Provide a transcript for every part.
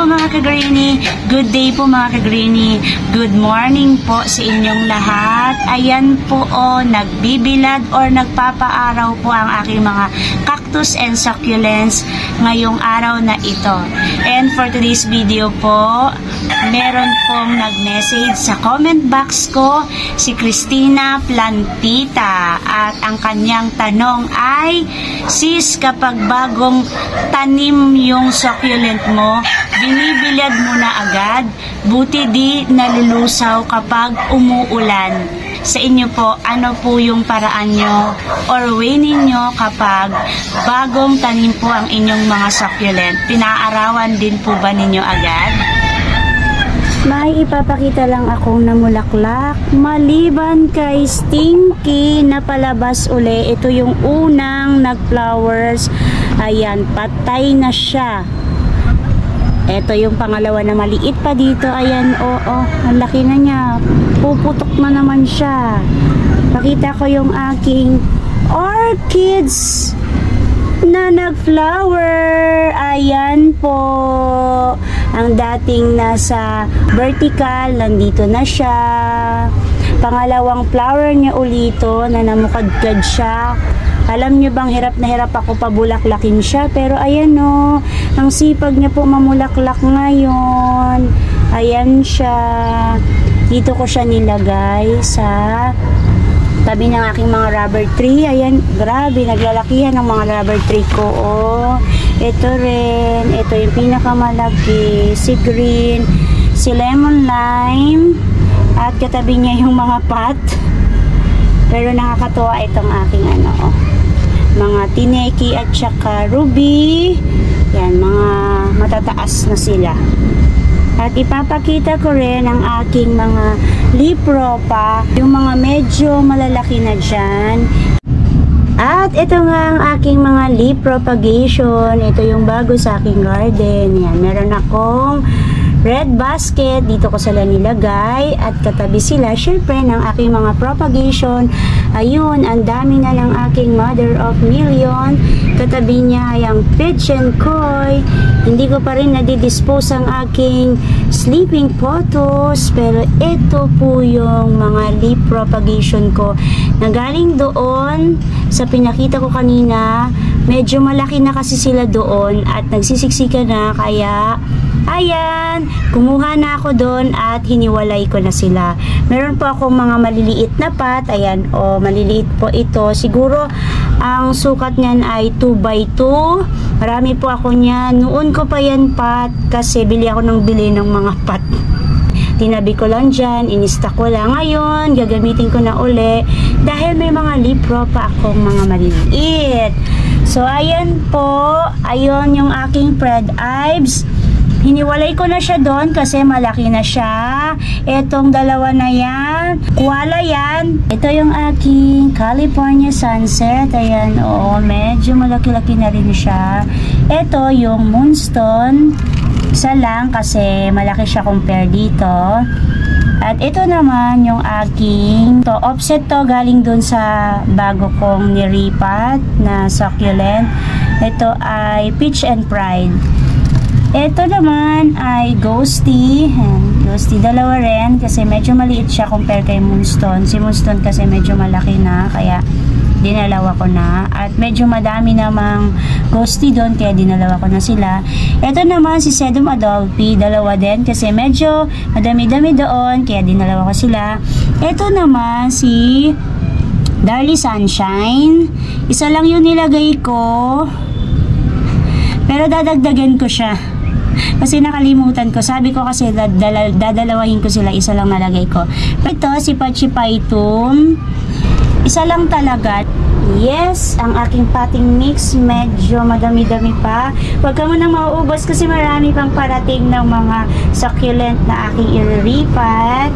mga ka-greenie, good day po mga ka-greenie, good morning po sa inyong lahat. Ayan po nagbibilad or nagpapaaraw po ang aking mga cactus and succulents ngayong araw na ito. And for today's video po, meron pong nag-message sa comment box ko si Christina Plantita at ang kanyang tanong ay, sis, kapag bagong tanim yung succulent mo, binibilad mo na agad, buti di nalulusaw kapag umuulan. Sa inyo po, ano po yung paraan nyo or way ninyo kapag bagong tanim po ang inyong mga succulent? Pinaarawan din po ba ninyo agad? May ipapakita lang akong namulaklak maliban kay Stinky na palabas uli. Ito yung unang nag-flowers. Ayan, patay na siya. Ito yung pangalawa na maliit pa dito. Ayan, ang laki na niya. Puputok na naman siya. Pakita ko yung aking orchids na nag-flower. Ayan po. Ang dating nasa vertical, nandito na siya. Pangalawang flower niya ulito na namukadkad siya. Alam niyo bang hirap na hirap ako pabulaklakin siya, pero ayan ang sipag niya po mamulaklak ngayon. Ayan siya. Dito ko siya nilagay sa tabi ng aking mga rubber tree. Ayan, grabe, naglalakihan ng mga rubber tree ko. Ito rin, ito yung pinakamalaki, si green, si lemon lime, at katabi niya yung mga pot. Pero nakakatuwa itong aking mga tineki at saka ruby. Yan, mga matataas na sila. At ipapakita ko rin ang aking mga lipropa, yung mga medyo malalaki na dyan. At ito nga ang aking mga leaf propagation. Ito yung bago sa aking garden. Yan, meron akong red basket. Dito ko sila nilagay. At katabi sila, syempre, ng aking mga propagation. Ayun, ang dami na ng aking mother of million. Katabi niya ay ang pigeon koi. Hindi ko pa rin nadidispose ang aking sleeping photos. Pero ito po yung mga leaf propagation ko. Nagaling doon sa pinakita ko kanina. Medyo malaki na kasi sila doon at nagsisiksika na, kaya ayan, kumuha na ako doon at hiniwalay ko na sila. Meron po akong mga maliliit na pot. Ayan, maliliit po ito. Siguro ang sukat niyan ay 2x2. Marami po ako niyan. Noon ko pa yan pot kasi bili ako ng bili ng mga pot. Tinabi ko lang dyan, inista ko lang. Ngayon, gagamitin ko na uli dahil may mga lipro pa akong mga maliliit. So, ayan po. Ayun yung aking Fred Ives. Hiniwalay ko na siya doon kasi malaki na siya. Etong dalawa na yan, kuwala yan. Ito yung aking California Sunset. Ayan, medyo malaki-laki na rin siya. Ito yung Moonstone. Isa lang kasi malaki siya compare dito. At ito naman yung aking offset to, galing dun sa bago kong niripat na succulent. Ito ay Peach and Pride. Ito naman ay Ghosty. Ghosty, dalawa rin kasi medyo maliit siya compare kay Moonstone. Si Moonstone kasi medyo malaki na, kaya dinalawa ko na. At medyo madami namang Ghosty doon, kaya dinalawa ko na sila. Ito naman si Sedum Adolphi, dalawa din kasi medyo madami-dami doon, kaya dinalawa ko sila. Ito naman si Darly Sunshine. Isa lang yung nilagay ko, pero dadagdagan ko siya kasi nakalimutan ko. Sabi ko kasi dadalawahin ko sila, isa lang nalagay ko. Ito si Pachipaitum, isa lang talaga. Yes, ang aking potting mix medyo madami-dami pa. Huwag ka munang mauubos kasi marami pang parating ng mga succulent na aking iriripat.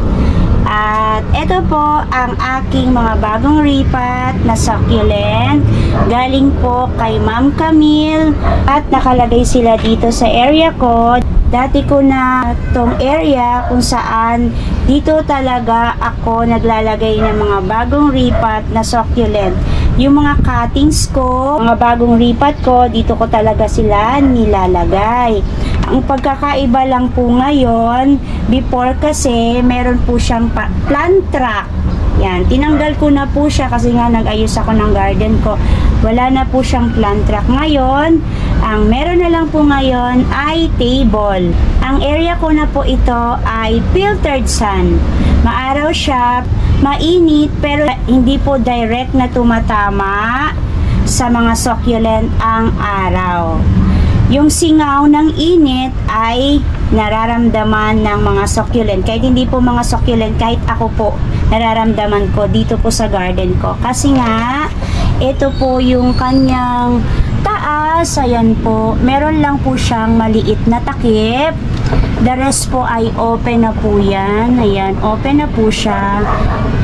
At ito po ang aking mga bagong ripat na succulent. Galing po kay Ma'am Camille. At nakalagay sila dito sa area ko. Dati ko na tong area kung saan dito talaga ako naglalagay ng mga bagong ripat na succulent. Yung mga cuttings ko, mga bagong ripat ko, dito ko talaga sila nilalagay. Ang pagkakaiba lang po ngayon, before kasi meron po siyang plant track. Yan, tinanggal ko na po siya kasi nga nag-ayos ako ng garden ko. Wala na po siyang plant track. Ngayon, ang meron na lang po ngayon ay table. Ang area ko na po ito ay filtered sun. Maaraw siya, mainit, pero hindi po direct na tumatama sa mga succulent ang araw. Yung singaw ng init ay nararamdaman ng mga succulent. Kahit hindi po mga succulent, kahit ako po, nararamdaman ko dito po sa garden ko. Kasi nga, ito po yung kanyang taas. Ayan po. Meron lang po siyang maliit na takip. The rest po ay open na po yan. Ayan, open na po siya.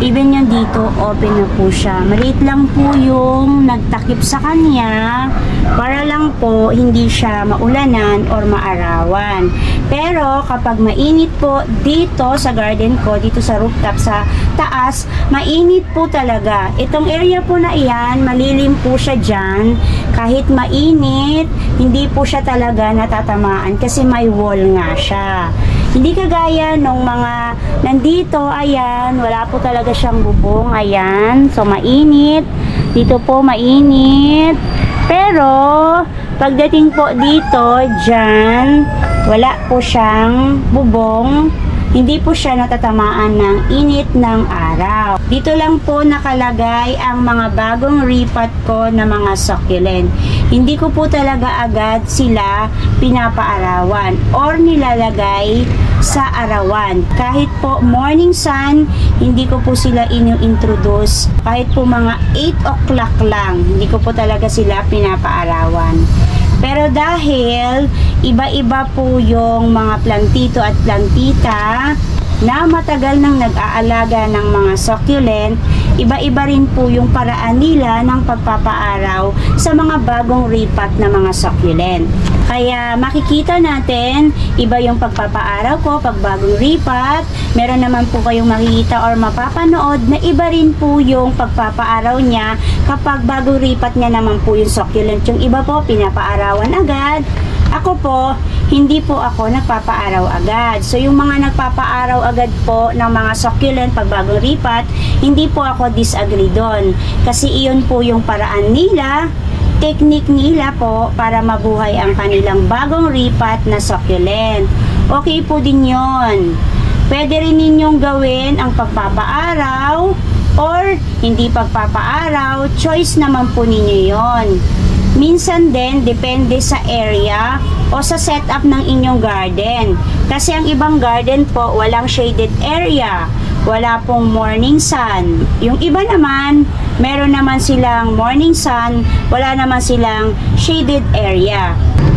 Even yung dito, open na po siya. Maliit lang po yung nagtakip sa kanya para lang po hindi siya maulanan or maarawan. Pero kapag mainit po dito sa garden ko, dito sa rooftop, sa taas, mainit po talaga. Itong area po na iyan, malilim po siya dyan. Kahit mainit, hindi po siya talaga natatamaan kasi may wall nga siya. Hindi kagaya nung mga nandito, ayan, wala po talaga siyang bubong, ayan. So, mainit. Dito po, mainit. Pero, pagdating po dito, dyan, wala po siyang bubong. Hindi po siya natatamaan ng init ng araw. Dito lang po nakalagay ang mga bagong repot ko na mga succulent. Hindi ko po talaga agad sila pinapaarawan or nilalagay sa arawan. Kahit po morning sun, hindi ko po sila inu-introduce. Kahit po mga 8 o'clock lang, hindi ko po talaga sila pinapaarawan. Pero dahil iba-iba po yung mga plantito at plantita na matagal nang nag-aalaga ng mga succulent, iba-iba rin po yung paraan nila ng pagpapaaraw sa mga bagong repot na mga succulent. Kaya makikita natin, iba yung pagpapaaraw ko pag bagong repot. Meron naman po kayong makikita or mapapanood na iba rin po yung pagpapaaraw niya kapag bagong repot niya naman po yung succulent. Yung iba po, pinapaarawan agad. Ako po, hindi po ako nagpapaaraw agad. So, yung mga nagpapaaraw agad po ng mga succulent pag bagong repot, hindi po ako disagree doon. Kasi iyon po yung paraan nila, technique nila po para mabuhay ang kanilang bagong repot na succulent. Okay po din yon. Pwede rin ninyong gawin ang pagpapaaraw or hindi pagpapaaraw. Choice naman po ninyo yon. Minsan din, depende sa area o sa setup ng inyong garden. Kasi ang ibang garden po, walang shaded area. Wala pong morning sun. Yung iba naman, meron naman silang morning sun, wala naman silang shaded area.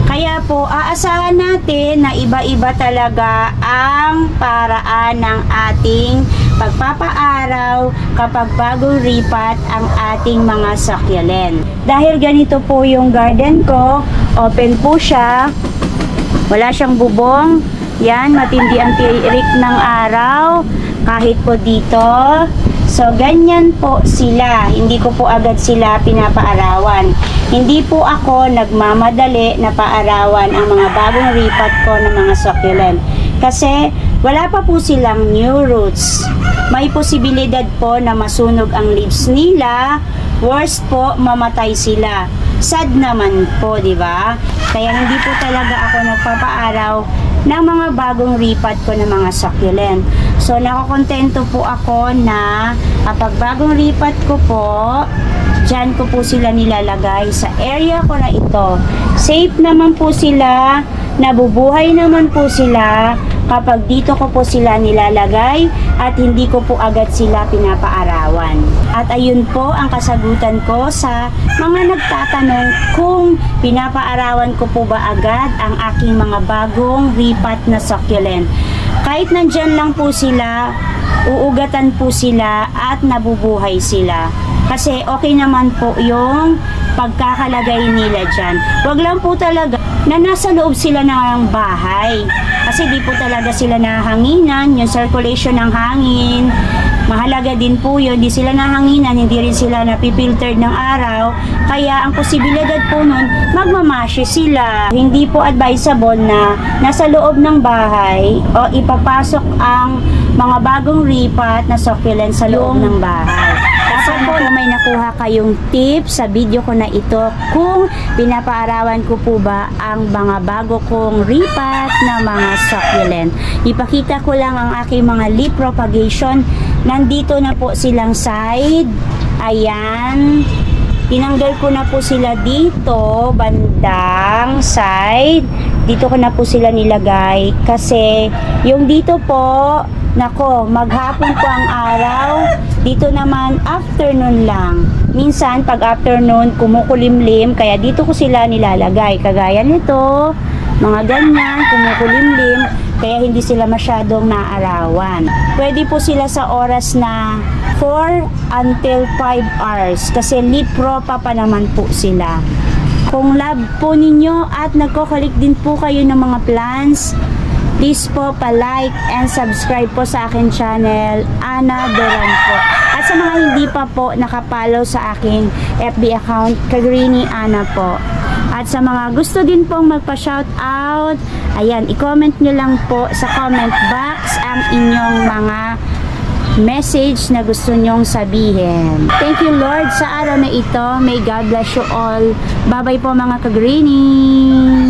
Kaya po, aasahan natin na iba-iba talaga ang paraan ng ating pagpapaaraw kapag bagong repot ang ating mga succulent. Dahil ganito po yung garden ko, open po siya, wala siyang bubong, yan, matindi ang tirik ng araw, kahit po dito. So, ganyan po sila. Hindi ko po agad sila pinapaarawan. Hindi po ako nagmamadali na paarawan ang mga bagong repot ko ng mga succulent. Kasi, wala pa po silang new roots. May posibilidad po na masunog ang leaves nila. Worst po, mamatay sila. Sad naman po, di ba? Kaya hindi po talaga ako nagpapaaraw ng mga bagong repot ko ng mga succulent. So, nakokontento po ako na kapag bagong repot ko po, dyan ko po sila nilalagay sa area ko na ito. Safe naman po sila, nabubuhay naman po sila kapag dito ko po sila nilalagay at hindi ko po agad sila pinapaarawan. At ayun po ang kasagutan ko sa mga nagtatanong kung pinapaarawan ko po ba agad ang aking mga bagong repot na succulent. Kahit nandyan lang po sila, uugatan po sila at nabubuhay sila. Kasi okay naman po yung pagkakalagay nila dyan. Wag lang po talaga na nasa loob sila ng bahay. Kasi di po talaga sila nahanginan, yung circulation ng hangin, Mahalaga din po yun, hindi sila nahanginan, hindi rin sila napipiltered ng araw, kaya ang posibilidad po nun, magmamashe sila. Hindi po advisable na nasa loob ng bahay o ipapasok ang mga bagong ripat na succulent sa loob ng bahay. Dapat po may nakuha kayong tips sa video ko na ito kung pinapaarawan ko po ba ang mga bago kong ripat na mga succulent. Ipakita ko lang ang aking mga leaf propagation. Nandito na po silang side. Ayan. Tinanggal ko na po sila dito, bandang side. Dito ko na po sila nilagay kasi yung dito po, nako, maghapon po ang araw. Dito naman afternoon lang. Minsan pag afternoon kumukulimlim, kaya dito ko sila nilalagay. Kagaya nito, mga ganyan, kumukulimlim, kaya hindi sila masyadong naarawan. Pwede po sila sa oras na 4 until 5 hours kasi leaf propa pa naman po sila. Kung love po ninyo at nagko-collect din po kayo ng mga plants, please po pa-like and subscribe po sa akin channel, Ana Duran po. At sa mga hindi pa po nakapollow sa aking FB account, Kagreenie Ana po. At sa mga gusto din pong magpa-shoutout, ayan, i-comment nyo lang po sa comment box ang inyong mga message na gusto nyong sabihin. Thank you Lord sa araw na ito. May God bless you all. Bye bye po mga Kagreenie.